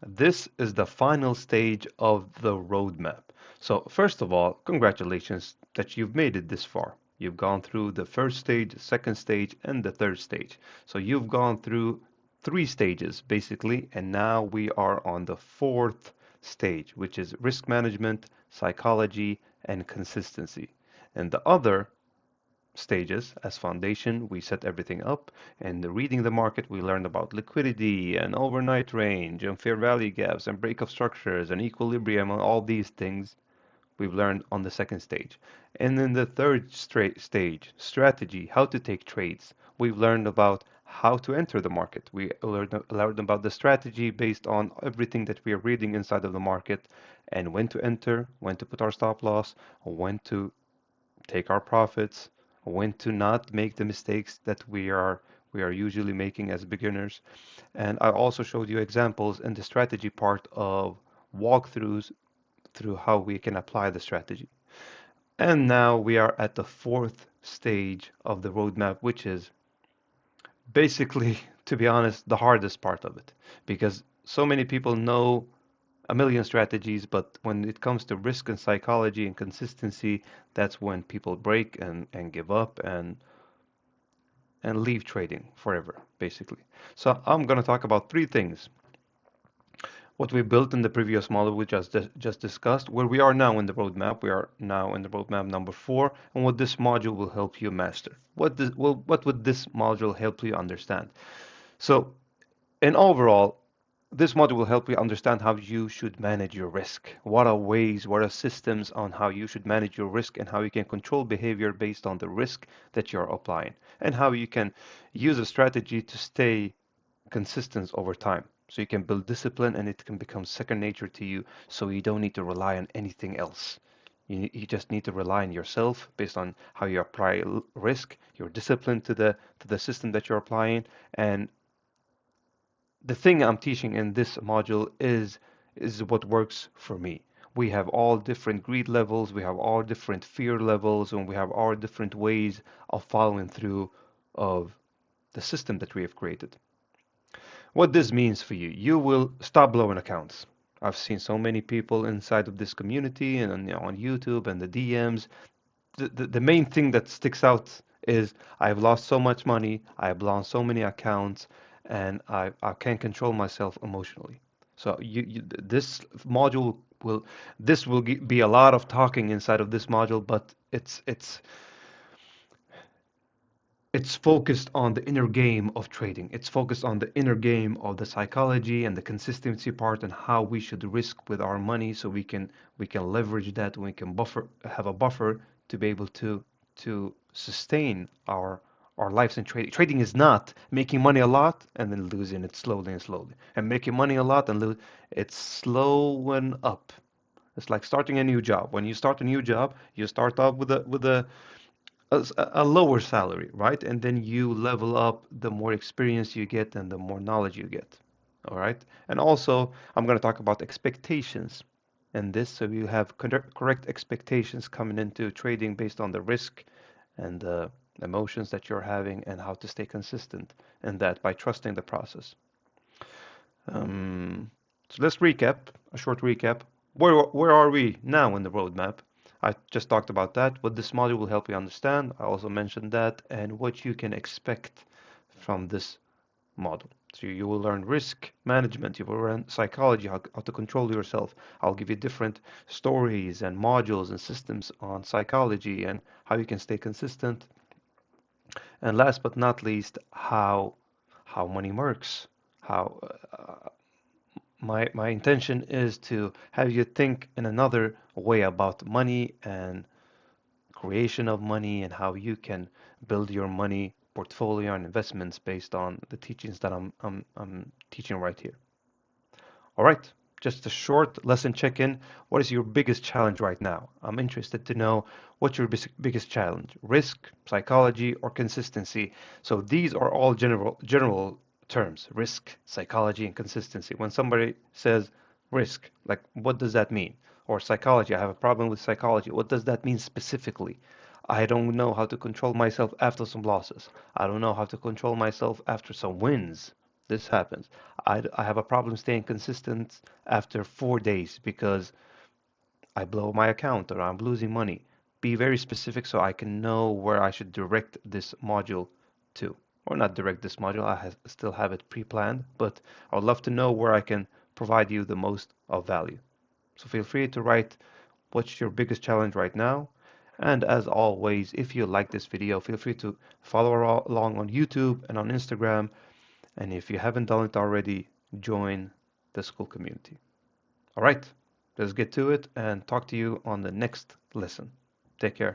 This is the final stage of the roadmap. So, first of all, congratulations that you've made it this far. You've gone through the first stage, the second stage, and the third stage. So, you've gone through three stages basically, and now we are on the fourth stage, which is risk management, psychology, and consistency. And the other stages as foundation, we set everything up, and reading the market, we learned about liquidity and overnight range and fair value gaps and breakup structures and equilibrium and all these things we've learned on the second stage. And in the third stage, strategy, how to take trades, we've learned about how to enter the market. We learned about the strategy based on everything that we are reading inside of the market and when to enter, when to put our stop loss, when to take our profits, when to not make the mistakes that we are usually making as beginners. And I also showed you examples in the strategy part of walkthroughs through how we can apply the strategy. And now we are at the fourth stage of the roadmap, which is basically, to be honest, the hardest part of it, because so many people know a million strategies, but when it comes to risk and psychology and consistency, that's when people break and give up and leave trading forever, basically. So I'm going to talk about three things. What we built in the previous model we just discussed, where we are now in the roadmap. We are now in the roadmap number 4, and what this module will help you master. What would this module help you understand? So in overall, this module will help you understand how you should manage your risk. What are ways, what are systems on how you should manage your risk and how you can control behavior based on the risk that you're applying, and how you can use a strategy to stay consistent over time. So you can build discipline and it can become second nature to you, so you don't need to rely on anything else. You just need to rely on yourself based on how you apply risk, your discipline to the system that you're applying, and the thing I'm teaching in this module is what works for me. We have all different greed levels, we have all different fear levels, and we have all different ways of following through of the system that we have created. What this means for you, you will stop blowing accounts. I've seen so many people inside of this community and on YouTube and the DMs. The main thing that sticks out is I've lost so much money, I've lost so many accounts, and I can't control myself emotionally. So this module will this will be a lot of talking inside of this module, but it's focused on the inner game of trading. It's focused on the inner game of the psychology and the consistency part and how we should risk with our money so we can leverage that, we can have a buffer to be able to sustain our lives in trading. Trading is not making money a lot and then losing it slowly and slowly. And making money a lot and lose it's slowing up. It's like starting a new job. When you start a new job, you start off with a lower salary, right? And then you level up the more experience you get and the more knowledge you get. All right. And also, I'm going to talk about expectations in this. So you have correct expectations coming into trading based on the risk and the emotions that you're having and how to stay consistent in that by trusting the process. So let's recap, a short recap. Where are we now in the roadmap? I just talked about that. What this module will help you understand. I also mentioned that and what you can expect from this model. So you will learn risk management, you will learn psychology, how to control yourself. I'll give you different stories and modules and systems on psychology and how you can stay consistent. And last but not least, how money works, how my intention is to have you think in another way about money and creation of money and how you can build your money portfolio and investments based on the teachings that I'm teaching right here. All right, just a short lesson check-in. What is your biggest challenge right now? I'm interested to know what's your biggest challenge, risk, psychology, or consistency. So these are all general terms, risk, psychology, and consistency. When somebody says risk, like what does that mean? Or psychology, I have a problem with psychology. What does that mean specifically? I don't know how to control myself after some losses. I don't know how to control myself after some wins. This happens. I have a problem staying consistent after 4 days because I blow my account or I'm losing money. Be very specific so I can know where I should direct this module to. Or not direct this module, still have it pre-planned, but I would love to know where I can provide you the most of value. So feel free to write what's your biggest challenge right now. And as always, if you like this video, feel free to follow along on YouTube and on Instagram. And if you haven't done it already, join the Skool community. All right, let's get to it and talk to you on the next lesson. Take care.